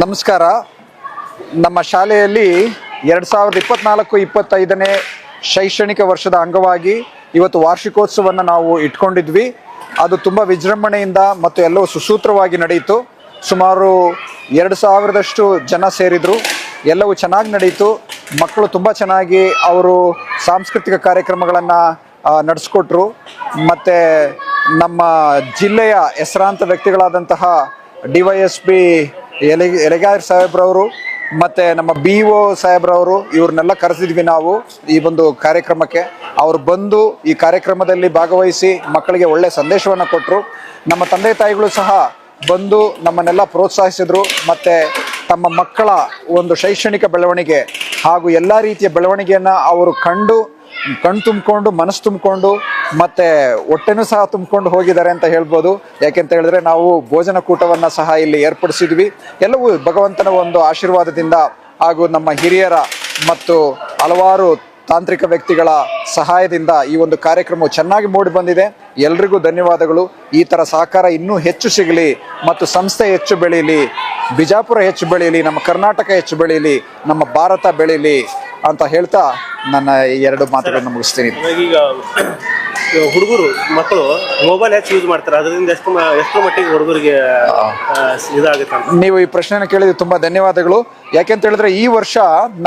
ನಮಸ್ಕಾರ. ನಮ್ಮ ಶಾಲೆಯಲ್ಲಿ 2024-25ನೇ ಶೈಕ್ಷಣಿಕ ವರ್ಷದ ಅಂಗವಾಗಿ ಇವತ್ತು ವಾರ್ಷಿಕೋತ್ಸವವನ್ನು ನಾವು ಇಟ್ಕೊಂಡಿದ್ವಿ. ಅದು ತುಂಬ ವಿಜೃಂಭಣೆಯಿಂದ ಮತ್ತು ಎಲ್ಲವೂ ಸುಸೂತ್ರವಾಗಿ ನಡೆಯಿತು. ಸುಮಾರು 2000ದಷ್ಟು ಜನ ಸೇರಿದರು. ಎಲ್ಲವೂ ಚೆನ್ನಾಗಿ ನಡೀತು. ಮಕ್ಕಳು ತುಂಬ ಚೆನ್ನಾಗಿ ಅವರು ಸಾಂಸ್ಕೃತಿಕ ಕಾರ್ಯಕ್ರಮಗಳನ್ನು ನಡೆಸ್ಕೊಟ್ರು. ಮತ್ತು ನಮ್ಮ ಜಿಲ್ಲೆಯ ಹೆಸರಾಂತ ವ್ಯಕ್ತಿಗಳಾದಂತಹ DYSP ಎಲೆಗಾರ್ ಸಾಹೇಬ್ರವರು ಮತ್ತು ನಮ್ಮ BO ಸಾಹೇಬ್ರವರು ಇವ್ರನ್ನೆಲ್ಲ ಕರೆಸಿದ್ವಿ ನಾವು ಈ ಒಂದು ಕಾರ್ಯಕ್ರಮಕ್ಕೆ. ಅವರು ಬಂದು ಈ ಕಾರ್ಯಕ್ರಮದಲ್ಲಿ ಭಾಗವಹಿಸಿ ಮಕ್ಕಳಿಗೆ ಒಳ್ಳೆಯ ಸಂದೇಶವನ್ನು ಕೊಟ್ಟರು. ನಮ್ಮ ತಂದೆ ತಾಯಿಗಳು ಸಹ ಬಂದು ನಮ್ಮನ್ನೆಲ್ಲ ಪ್ರೋತ್ಸಾಹಿಸಿದರು. ಮತ್ತು ತಮ್ಮ ಮಕ್ಕಳ ಒಂದು ಶೈಕ್ಷಣಿಕ ಬೆಳವಣಿಗೆ ಹಾಗೂ ಎಲ್ಲ ರೀತಿಯ ಬೆಳವಣಿಗೆಯನ್ನು ಅವರು ಕಣ್ಣು ತುಂಬಿಕೊಂಡು ಮನಸ್ಸು ತುಂಬಿಕೊಂಡು ಮತ್ತು ಹೊಟ್ಟೆನೂ ಸಹ ತುಂಬಿಕೊಂಡು ಹೋಗಿದ್ದಾರೆ ಅಂತ ಹೇಳ್ಬೋದು. ಯಾಕೆಂತ ಹೇಳಿದ್ರೆ ನಾವು ಭೋಜನ ಕೂಟವನ್ನು ಸಹ ಇಲ್ಲಿ ಏರ್ಪಡಿಸಿದ್ವಿ. ಎಲ್ಲವೂ ಭಗವಂತನ ಒಂದು ಆಶೀರ್ವಾದದಿಂದ ಹಾಗೂ ನಮ್ಮ ಹಿರಿಯರ ಮತ್ತು ಹಲವಾರು ತಾಂತ್ರಿಕ ವ್ಯಕ್ತಿಗಳ ಸಹಾಯದಿಂದ ಈ ಒಂದು ಕಾರ್ಯಕ್ರಮವು ಚೆನ್ನಾಗಿ ಮೂಡಿ ಬಂದಿದೆ. ಎಲ್ರಿಗೂ ಧನ್ಯವಾದಗಳು. ಈ ಥರ ಸಹಕಾರ ಇನ್ನೂ ಹೆಚ್ಚು ಸಿಗಲಿ ಮತ್ತು ಸಂಸ್ಥೆ ಹೆಚ್ಚು ಬೆಳೀಲಿ, ಬಿಜಾಪುರ ಹೆಚ್ಚು ಬೆಳೀಲಿ, ನಮ್ಮ ಕರ್ನಾಟಕ ಹೆಚ್ಚು ಬೆಳೀಲಿ, ನಮ್ಮ ಭಾರತ ಬೆಳೀಲಿ ಅಂತ ಹೇಳ್ತಾ ನನ್ನ ಎರಡು ಮಾತುಗಳನ್ನು ಮುಗಿಸ್ತೀನಿ. ಈಗ ಹುಡುಗರು ಮಕ್ಕಳು ಮೊಬೈಲ್ ಹೆಚ್ಚು ಯೂಸ್ ಮಾಡ್ತಾರೆ, ಅದರಿಂದ ಎಷ್ಟು ಮಟ್ಟಿಗೆ ಹುಡುಗರಿಗೆ ಇದಾಗುತ್ತೆ ಅಂತ ನೀವು ಈ ಪ್ರಶ್ನೆನ ಕೇಳಿದ್ರೆ ತುಂಬಾ ಧನ್ಯವಾದಗಳು. ಯಾಕೆಂತ ಹೇಳಿದ್ರೆ ಈ ವರ್ಷ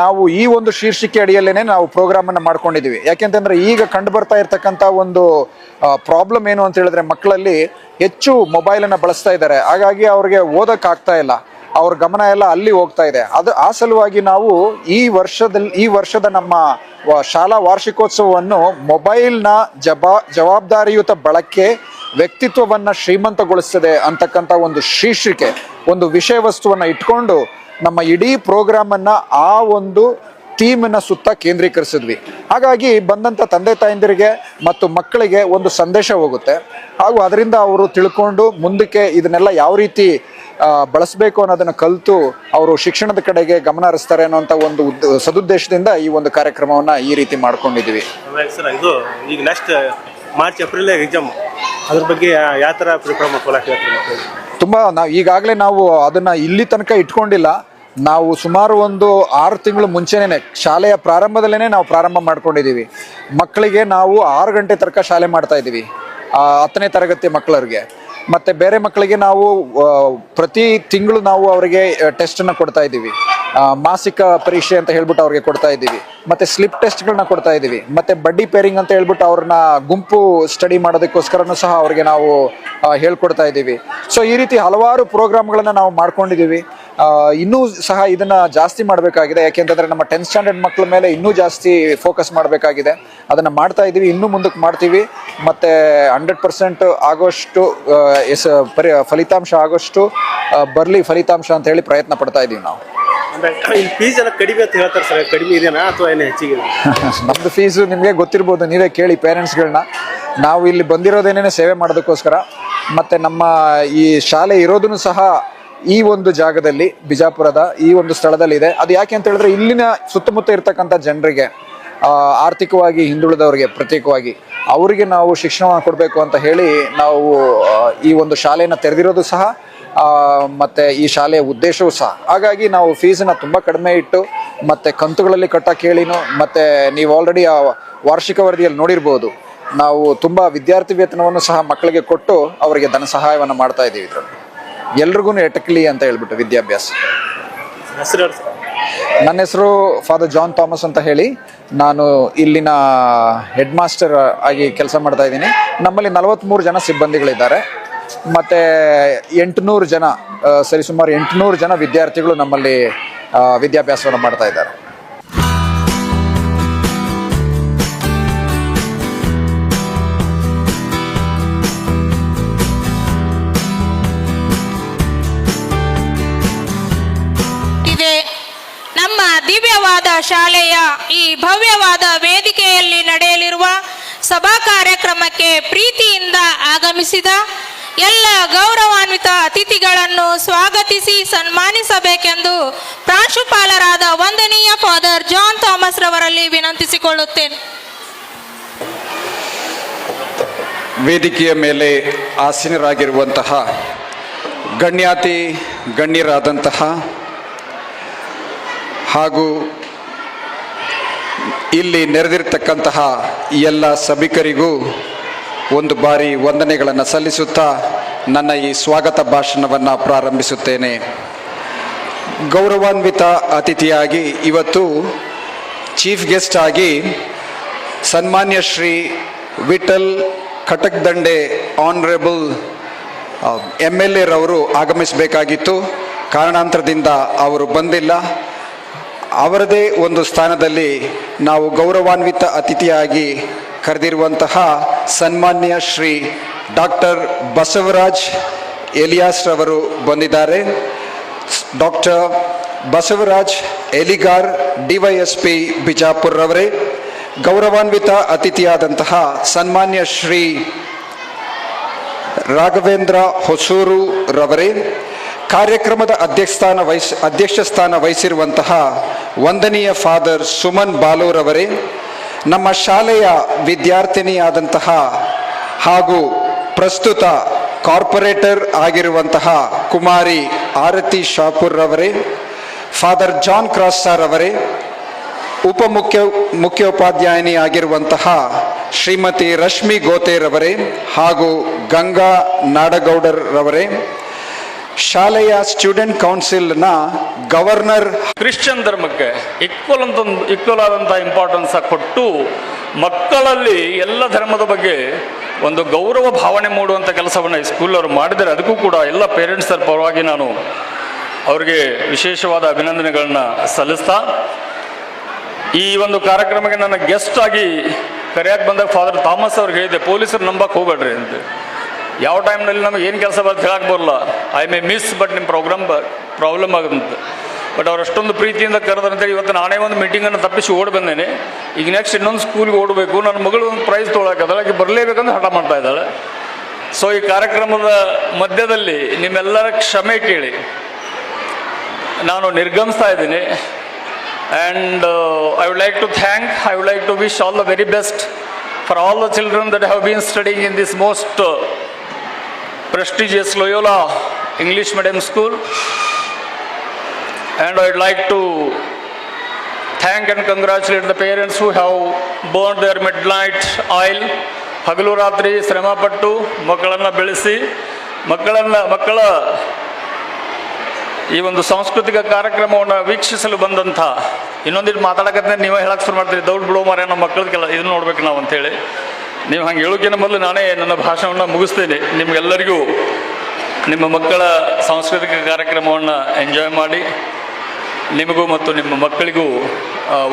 ನಾವು ಈ ಒಂದು ಶೀರ್ಷಿಕೆ ಅಡಿಯಲ್ಲೇನೆ ನಾವು ಪ್ರೋಗ್ರಾಮ್ ಅನ್ನ ಮಾಡ್ಕೊಂಡಿದೀವಿ. ಯಾಕೆಂತಂದ್ರೆ ಈಗ ಕಂಡು ಬರ್ತಾ ಇರ್ತಕ್ಕಂಥ ಒಂದು ಪ್ರಾಬ್ಲಮ್ ಏನು ಅಂತ ಹೇಳಿದ್ರೆ ಮಕ್ಕಳಲ್ಲಿ ಹೆಚ್ಚು ಮೊಬೈಲ್ ಅನ್ನ ಬಳಸ್ತಾ ಇದ್ದಾರೆ. ಹಾಗಾಗಿ ಅವ್ರಿಗೆ ಓದಕ್ ಆಗ್ತಾ ಇಲ್ಲ, ಅವ್ರ ಗಮನ ಎಲ್ಲ ಅಲ್ಲಿ ಹೋಗ್ತಾ ಇದೆ. ಆ ಸಲುವಾಗಿ ನಾವು ಈ ವರ್ಷದ ನಮ್ಮ ಶಾಲಾ ವಾರ್ಷಿಕೋತ್ಸವವನ್ನು ಮೊಬೈಲ್ನ ಜವಾಬ್ದಾರಿಯುತ ಬಳಕೆ ವ್ಯಕ್ತಿತ್ವವನ್ನು ಶ್ರೀಮಂತಗೊಳಿಸ್ತದೆ ಅಂತಕ್ಕಂಥ ಒಂದು ಶೀರ್ಷಿಕೆ, ಒಂದು ವಿಷಯ ವಸ್ತುವನ್ನು ಇಟ್ಕೊಂಡು ನಮ್ಮ ಇಡೀ ಪ್ರೋಗ್ರಾಮನ್ನು ಆ ಒಂದು ಥೀಮಿನ ಸುತ್ತ ಕೇಂದ್ರೀಕರಿಸಿದ್ವಿ. ಹಾಗಾಗಿ ಬಂದಂಥ ತಂದೆ ತಾಯಂದಿರಿಗೆ ಮತ್ತು ಮಕ್ಕಳಿಗೆ ಒಂದು ಸಂದೇಶ ಹೋಗುತ್ತೆ ಹಾಗೂ ಅದರಿಂದ ಅವರು ತಿಳ್ಕೊಂಡು ಮುಂದಕ್ಕೆ ಇದನ್ನೆಲ್ಲ ಯಾವ ರೀತಿ ಬಳಸಬೇಕು ಅನ್ನೋದನ್ನು ಕಲಿತು ಅವರು ಶಿಕ್ಷಣದ ಕಡೆಗೆ ಗಮನ ಹರಿಸ್ತಾರೆ ಅನ್ನೋಂಥ ಒಂದು ಸದುದ್ದೇಶದಿಂದ ಈ ಒಂದು ಕಾರ್ಯಕ್ರಮವನ್ನು ಈ ರೀತಿ ಮಾಡ್ಕೊಂಡಿದ್ದೀವಿ. ಸರ್, ಇದು ಈಗ ನೆಕ್ಸ್ಟ್ ಮಾರ್ಚ್ ಏಪ್ರಿಲ್ ಎಕ್ಸಾಮ್, ಅದ್ರ ಬಗ್ಗೆ ಯಾವ ಥರ ಪ್ರಿಪೇರ್ ಮಾಡ್ಕೊಳ್ಳೋಕೆ ತುಂಬ ಈಗಾಗಲೇ ನಾವು ಅದನ್ನು ಇಲ್ಲಿ ತನಕ ಇಟ್ಕೊಂಡಿಲ್ಲ. ನಾವು ಸುಮಾರು ಒಂದು 6 ತಿಂಗಳು ಮುಂಚೆನೇ ಶಾಲೆಯ ಪ್ರಾರಂಭದಲ್ಲೇ ನಾವು ಪ್ರಾರಂಭ ಮಾಡ್ಕೊಂಡಿದ್ದೀವಿ. ಮಕ್ಕಳಿಗೆ ನಾವು 6 ಗಂಟೆ ತನಕ ಶಾಲೆ ಮಾಡ್ತಾ ಇದ್ದೀವಿ 10ನೇ ತರಗತಿ ಮಕ್ಕಳಿಗೆ. ಮತ್ತು ಬೇರೆ ಮಕ್ಕಳಿಗೆ ನಾವು ಪ್ರತಿ ತಿಂಗಳು ನಾವು ಅವರಿಗೆ ಟೆಸ್ಟನ್ನು ಕೊಡ್ತಾ ಇದ್ದೀವಿ. ಮಾಸಿಕ ಪರೀಕ್ಷೆ ಅಂತ ಹೇಳ್ಬಿಟ್ಟು ಅವ್ರಿಗೆ ಕೊಡ್ತಾ ಇದ್ದೀವಿ. ಮತ್ತು ಸ್ಲಿಪ್ ಟೆಸ್ಟ್ಗಳನ್ನ ಕೊಡ್ತಾ ಇದ್ದೀವಿ. ಮತ್ತು ಬಡ್ಡಿ ಪೇರಿಂಗ್ ಅಂತ ಹೇಳ್ಬಿಟ್ಟು ಅವ್ರನ್ನ ಗುಂಪು ಸ್ಟಡಿ ಮಾಡೋದಕ್ಕೋಸ್ಕರನೂ ಸಹ ಅವ್ರಿಗೆ ನಾವು ಹೇಳ್ಕೊಡ್ತಾ ಇದ್ದೀವಿ. ಸೊ ಈ ರೀತಿ ಹಲವಾರು ಪ್ರೋಗ್ರಾಮ್ಗಳನ್ನು ನಾವು ಮಾಡ್ಕೊಂಡಿದ್ದೀವಿ. ಇನ್ನೂ ಸಹ ಇದನ್ನು ಜಾಸ್ತಿ ಮಾಡಬೇಕಾಗಿದೆ. ಯಾಕೆಂತಂದರೆ ನಮ್ಮ 10th ಸ್ಟ್ಯಾಂಡರ್ಡ್ ಮಕ್ಕಳ ಮೇಲೆ ಇನ್ನೂ ಜಾಸ್ತಿ ಫೋಕಸ್ ಮಾಡಬೇಕಾಗಿದೆ. ಅದನ್ನು ಮಾಡ್ತಾ ಇದ್ದೀವಿ, ಇನ್ನೂ ಮುಂದಕ್ಕೆ ಮಾಡ್ತೀವಿ. ಮತ್ತು 100% ಆಗೋಷ್ಟು ಫಲಿತಾಂಶ ಆಗೋಷ್ಟು ಬರಲಿ ಫಲಿತಾಂಶ ಅಂತ ಹೇಳಿ ಪ್ರಯತ್ನ ಪಡ್ತಾ ಇದ್ದೀವಿ ನಾವು. ಇಲ್ಲಿ ಫೀಸ್ ಎಲ್ಲ ಕಡಿಮೆ ಅಂತ ಹೇಳ್ತಾರೆ ಸರ್, ಕಡಿಮೆ ಇದೆಯಾ ಅಥವಾ ಏನು ಹೆಚ್ಚಿಗೆ? ನಮ್ಮದು ಫೀಸು ನಿಮಗೆ ಗೊತ್ತಿರ್ಬೋದು, ನೀವೇ ಕೇಳಿ ಪೇರೆಂಟ್ಸ್ಗಳನ್ನ. ನಾವು ಇಲ್ಲಿ ಬಂದಿರೋದೇನೇ ಸೇವೆ ಮಾಡೋದಕ್ಕೋಸ್ಕರ. ಮತ್ತು ನಮ್ಮ ಈ ಶಾಲೆ ಇರೋದನ್ನು ಸಹ ಈ ಒಂದು ಜಾಗದಲ್ಲಿ, ಬಿಜಾಪುರದ ಈ ಒಂದು ಸ್ಥಳದಲ್ಲಿ ಇದೆ. ಅದು ಯಾಕೆ ಅಂತ ಹೇಳಿದ್ರೆ ಇಲ್ಲಿನ ಸುತ್ತಮುತ್ತ ಇರ್ತಕ್ಕಂಥ ಜನರಿಗೆ, ಆರ್ಥಿಕವಾಗಿ ಹಿಂದುಳಿದವರಿಗೆ ಪ್ರತ್ಯೇಕವಾಗಿ ಅವರಿಗೆ ನಾವು ಶಿಕ್ಷಣವನ್ನು ಕೊಡಬೇಕು ಅಂತ ಹೇಳಿ ನಾವು ಈ ಒಂದು ಶಾಲೆಯನ್ನು ತೆರೆದಿರೋದು ಸಹ, ಮತ್ತು ಈ ಶಾಲೆಯ ಉದ್ದೇಶವೂ ಸಹ. ಹಾಗಾಗಿ ನಾವು ಫೀಸನ್ನು ತುಂಬ ಕಡಿಮೆ ಇಟ್ಟು ಮತ್ತು ಕಂತುಗಳಲ್ಲಿ ಕಟ್ಟೋಕೆ ಹೇಳಿನು. ಮತ್ತು ನೀವು ಆಲ್ರೆಡಿ ಆ ವಾರ್ಷಿಕ ವರದಿಯಲ್ಲಿ ನೋಡಿರ್ಬೋದು, ನಾವು ತುಂಬ ವಿದ್ಯಾರ್ಥಿ ವೇತನವನ್ನು ಸಹ ಮಕ್ಕಳಿಗೆ ಕೊಟ್ಟು ಅವರಿಗೆ ಧನ ಸಹಾಯವನ್ನು ಮಾಡ್ತಾ ಇದ್ದೀವಿ. ಇದರಲ್ಲಿ ಎಲ್ರಿಗೂ ಎಟಕಲಿ ಅಂತ ಹೇಳ್ಬಿಟ್ಟು ವಿದ್ಯಾಭ್ಯಾಸ. ನನ್ನ ಹೆಸರು ಫಾದರ್ ಜಾನ್ ಥಾಮಸ್ ಅಂತ ಹೇಳಿ, ನಾನು ಇಲ್ಲಿನ ಹೆಡ್ ಮಾಸ್ಟರ್ ಆಗಿ ಕೆಲಸ ಮಾಡ್ತಾ ಇದ್ದೀನಿ. ನಮ್ಮಲ್ಲಿ 43 ಜನ ಸಿಬ್ಬಂದಿಗಳಿದ್ದಾರೆ. ಮತ್ತು 800 ಜನ, ಸರಿಸುಮಾರು 800 ಜನ ವಿದ್ಯಾರ್ಥಿಗಳು ನಮ್ಮಲ್ಲಿ ವಿದ್ಯಾಭ್ಯಾಸವನ್ನು ಮಾಡ್ತಾ ಇದ್ದಾರೆ. ನಮ್ಮ ದಿವ್ಯವಾದ ಶಾಲೆಯ ಈ ಭವ್ಯವಾದ ವೇದಿಕೆಯಲ್ಲಿ ನಡೆಯಲಿರುವ ಸಭಾ ಕಾರ್ಯಕ್ರಮಕ್ಕೆ ಪ್ರೀತಿಯಿಂದ ಆಗಮಿಸಿದ ಎಲ್ಲ ಗೌರವಾನ್ವಿತ ಅತಿಥಿಗಳನ್ನು ಸ್ವಾಗತಿಸಿ ಸನ್ಮಾನಿಸಬೇಕೆಂದು ಪ್ರಾಂಶುಪಾಲರಾದ ವಂದನೀಯ ಫಾದರ್ ಜಾನ್ ಥಾಮಸ್ ರವರಲ್ಲಿ ವಿನಂತಿಸಿಕೊಳ್ಳುತ್ತೇನೆ. ವೇದಿಕೆಯ ಮೇಲೆ ಆಸೀನರಾಗಿರುವಂತಹ ಗಣ್ಯಾತಿ ಗಣ್ಯರಾದಂತಹ ಹಾಗೂ ಇಲ್ಲಿ ನೆರೆದಿರ್ತಕ್ಕಂತಹ ಎಲ್ಲ ಸಭಿಕರಿಗೂ ಒಂದು ಬಾರಿ ವಂದನೆಗಳನ್ನು ಸಲ್ಲಿಸುತ್ತಾ ನನ್ನ ಈ ಸ್ವಾಗತ ಭಾಷಣವನ್ನು ಪ್ರಾರಂಭಿಸುತ್ತೇನೆ. ಗೌರವಾನ್ವಿತ ಅತಿಥಿಯಾಗಿ ಇವತ್ತು ಚೀಫ್ ಗೆಸ್ಟ್ ಆಗಿ ಸನ್ಮಾನ್ಯ ಶ್ರೀ ವಿಠಲ್ ಖಟಕ್ದಂಡೆ ಆನರೇಬಲ್ MLA ರವರು ಆಗಮಿಸಬೇಕಾಗಿತ್ತು. ಕಾರಣಾಂತರದಿಂದ ಅವರು ಬಂದಿಲ್ಲ. ಅವರದೇ ಒಂದು ಸ್ಥಾನದಲ್ಲಿ ನಾವು ಗೌರವಾನ್ವಿತ ಅತಿಥಿಯಾಗಿ ಕರೆದಿರುವಂತಹ ಸನ್ಮಾನ್ಯ ಶ್ರೀ ಡಾಕ್ಟರ್ ಬಸವರಾಜ್ ಎಲಿಯಾಸ್ ರವರು ಬಂದಿದ್ದಾರೆ. ಡಾಕ್ಟರ್ ಬಸವರಾಜ್ ಎಲಿಗಾರ್ DYSP ಬಿಜಾಪುರ ರವರೇ, ಗೌರವಾನ್ವಿತ ಅತಿಥಿಯಾದಂತಹ ಸನ್ಮಾನ್ಯ ಶ್ರೀ ರಾಘವೇಂದ್ರ ಹೊಸೂರು ರವರೇ, ಕಾರ್ಯಕ್ರಮದ ಅಧ್ಯಕ್ಷ ಸ್ಥಾನ ವಹಿಸಿರುವಂತಹ ವಂದನೀಯ ಫಾದರ್ ಸುಮನ್ ಬಾಲೂರವರೇ, ನಮ್ಮ ಶಾಲೆಯ ವಿದ್ಯಾರ್ಥಿನಿಯಾದಂತಹ ಹಾಗೂ ಪ್ರಸ್ತುತ ಕಾರ್ಪೊರೇಟರ್ ಆಗಿರುವಂತಹ ಕುಮಾರಿ ಆರತಿ ಶಾಪುರ್ ರವರೇ, ಫಾದರ್ ಜಾನ್ ಕ್ರಾಸ್ ಸರ್ ಅವರೇ, ಮುಖ್ಯೋಪಾಧ್ಯಾಯಿನಿ ಆಗಿರುವಂತಹ ಶ್ರೀಮತಿ ರಶ್ಮಿ ಗೋತೆರವರೇ ಹಾಗೂ ಗಂಗಾ ನಾಡಗೌಡರ್ ರವರೇ, ಶಾಲೆಯ ಸ್ಟೂಡೆಂಟ್ ಕೌನ್ಸಿಲ್ನ ಗವರ್ನರ್. ಕ್ರಿಶ್ಚಿಯನ್ ಧರ್ಮಕ್ಕೆ ಈಕ್ವಲ್ ಆದಂಥ ಇಂಪಾರ್ಟೆನ್ಸ್ ಕೊಟ್ಟು ಮಕ್ಕಳಲ್ಲಿ ಎಲ್ಲ ಧರ್ಮದ ಬಗ್ಗೆ ಒಂದು ಗೌರವ ಭಾವನೆ ಮೂಡುವಂಥ ಕೆಲಸವನ್ನು ಈ ಸ್ಕೂಲವರು ಮಾಡಿದರೆ, ಅದಕ್ಕೂ ಕೂಡ ಎಲ್ಲ ಪೇರೆಂಟ್ಸರ ಪರವಾಗಿ ನಾನು ಅವರಿಗೆ ವಿಶೇಷವಾದ ಅಭಿನಂದನೆಗಳನ್ನ ಸಲ್ಲಿಸ್ತಾ, ಈ ಒಂದು ಕಾರ್ಯಕ್ರಮಕ್ಕೆ ನನ್ನ ಗೆಸ್ಟ್ ಆಗಿ ಕರೆಯಕ್ಕೆ ಬಂದಾಗ ಫಾದರ್ ಥಾಮಸ್ ಅವ್ರಿಗೆ ಹೇಳಿದೆ, ಪೊಲೀಸರು ನಂಬಕ್ಕೆ ಹೋಗ್ಬೇಡ್ರಿ ಅಂತ. ಯಾವ ಟೈಮ್ನಲ್ಲಿ ನಮಗೆ ಏನು ಕೆಲಸ ಬರುತ್ತೆ ಹೇಳಕ್ಕೆ ಬರಲ್ಲ, ಐ ಮೇ ಮಿಸ್, ಬಟ್ ನಿಮ್ಮ ಪ್ರಾಬ್ಲಮ್ ಆಗುತ್ತೆ. ಬಟ್ ಅವ್ರು ಅಷ್ಟೊಂದು ಪ್ರೀತಿಯಿಂದ ಕರೆದ್ರಂತೇಳಿ ಇವತ್ತು ನಾನೇ ಒಂದು ಮೀಟಿಂಗನ್ನು ತಪ್ಪಿಸಿ ಓಡಿ ಬಂದೇನೆ. ಈಗ ನೆಕ್ಸ್ಟ್ ಇನ್ನೊಂದು ಸ್ಕೂಲ್ಗೆ ಓಡಬೇಕು, ನನ್ನ ಮಗಳು ಒಂದು ಪ್ರೈಸ್ ತೊಗೊಳಕ್ಕೆ ಅದಕ್ಕೆ ಬರಲೇಬೇಕಂತ ಹಠ ಮಾಡ್ತಾ ಇದ್ದಾಳೆ. ಸೊ ಈ ಕಾರ್ಯಕ್ರಮದ ಮಧ್ಯದಲ್ಲಿ ನಿಮ್ಮೆಲ್ಲರ ಕ್ಷಮೆ ಕೇಳಿ ನಾನು ನಿರ್ಗಮಿಸ್ತಾ ಇದ್ದೀನಿ. And I would like to wish all the very best for all the children that have been studying in this most prestigious Loyola English Medium School. And I would like to thank and congratulate the parents who have burned their midnight oil. ಹಗಲು ರಾತ್ರಿ ಶ್ರಮಪಟ್ಟು ಮಕ್ಕಳನ್ನು ಬೆಳೆಸಿ ಮಕ್ಕಳ ಈ ಒಂದು ಸಾಂಸ್ಕೃತಿಕ ಕಾರ್ಯಕ್ರಮವನ್ನು ವೀಕ್ಷಿಸಲು ಬಂದಂಥ, ಇನ್ನೊಂದಿಟ್ಟು ಮಾತಾಡಕತ್ತೆ ನೀವೇ ಹೇಳಕ್ಕೆ ಶುರು ಮಾಡ್ತೀರಿ, ದೌಡ್ ಬಿಡೋ ಮಾರ್ಯ ನಮ್ಮ ಮಕ್ಕಳಿಗೆಲ್ಲ ಇದನ್ನು ನೋಡ್ಬೇಕು ನಾವು ಅಂತೇಳಿ. ನೀವು ಹಂಗೆ ಹೇಳೋಕ್ಕಿಂತ ಮೊದಲು ನಾನೇ ನನ್ನ ಭಾಷಣವನ್ನು ಮುಗಿಸ್ತೇನೆ. ನಿಮಗೆಲ್ಲರಿಗೂ ನಿಮ್ಮ ಮಕ್ಕಳ ಸಾಂಸ್ಕೃತಿಕ ಕಾರ್ಯಕ್ರಮವನ್ನು ಎಂಜಾಯ್ ಮಾಡಿ, ನಿಮಗೂ ಮತ್ತು ನಿಮ್ಮ ಮಕ್ಕಳಿಗೂ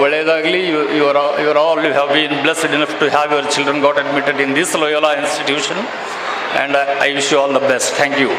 ಒಳ್ಳೆಯದಾಗಲಿ. You all have been blessed enough to have your children got admitted in this Loyola institution, and I wish you all the best. Thank you.